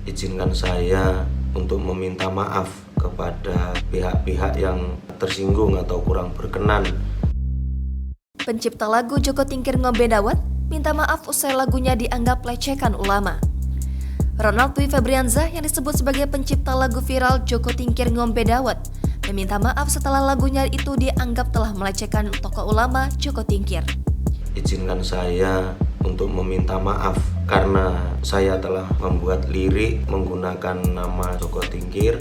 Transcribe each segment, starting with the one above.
Izinkan saya untuk meminta maaf kepada pihak-pihak yang tersinggung atau kurang berkenan. Pencipta lagu Joko Tingkir Ngombe Dawet minta maaf usai lagunya dianggap lecehkan ulama. Ronald Dwi Febriansyah yang disebut sebagai pencipta lagu viral Joko Tingkir Ngombe Dawet meminta maaf setelah lagunya itu dianggap telah melecehkan tokoh ulama Joko Tingkir. Izinkan saya untuk meminta maaf karena saya telah membuat lirik menggunakan nama Joko Tingkir.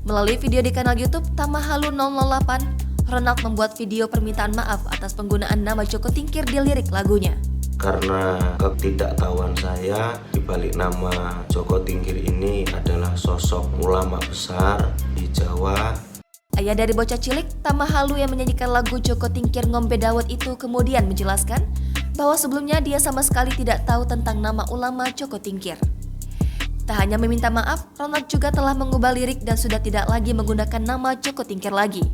Melalui video di kanal YouTube Tamahalu 008, Ronald membuat video permintaan maaf atas penggunaan nama Joko Tingkir di lirik lagunya. Karena ketidaktahuan saya, di balik nama Joko Tingkir ini adalah sosok ulama besar di Jawa. Ayah dari bocah cilik, Tamahalu yang menyanyikan lagu Joko Tingkir Ngombe Dawet itu kemudian menjelaskan bahwa sebelumnya dia sama sekali tidak tahu tentang nama ulama Joko Tingkir. Tak hanya meminta maaf, Ronald juga telah mengubah lirik dan sudah tidak lagi menggunakan nama Joko Tingkir lagi.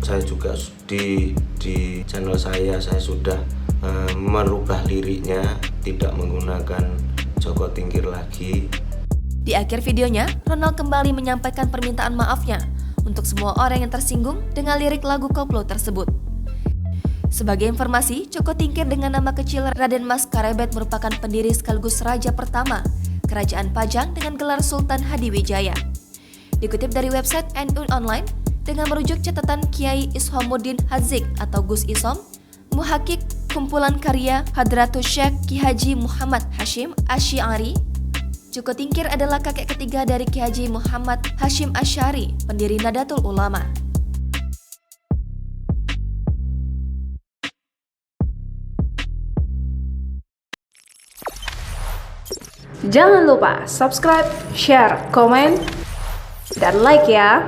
Saya juga di channel saya sudah merubah liriknya, tidak menggunakan Joko Tingkir lagi. Di akhir videonya, Ronald kembali menyampaikan permintaan maafnya untuk semua orang yang tersinggung dengan lirik lagu koplo tersebut. Sebagai informasi, Joko Tingkir dengan nama kecil Raden Mas Karebet merupakan pendiri sekaligus raja pertama Kerajaan Pajang dengan gelar Sultan Hadiwijaya. Dikutip dari website NU Online, dengan merujuk catatan Kiai Ishamuddin Hazik atau Gus Isom, muhakik kumpulan karya Hadratus Syekh Ki Haji Muhammad Hashim Asy'ari, Joko Tingkir adalah kakek ketiga dari Ki Haji Muhammad Hashim Asy'ari, pendiri Nadatul Ulama. Jangan lupa subscribe, share, komen, dan like ya!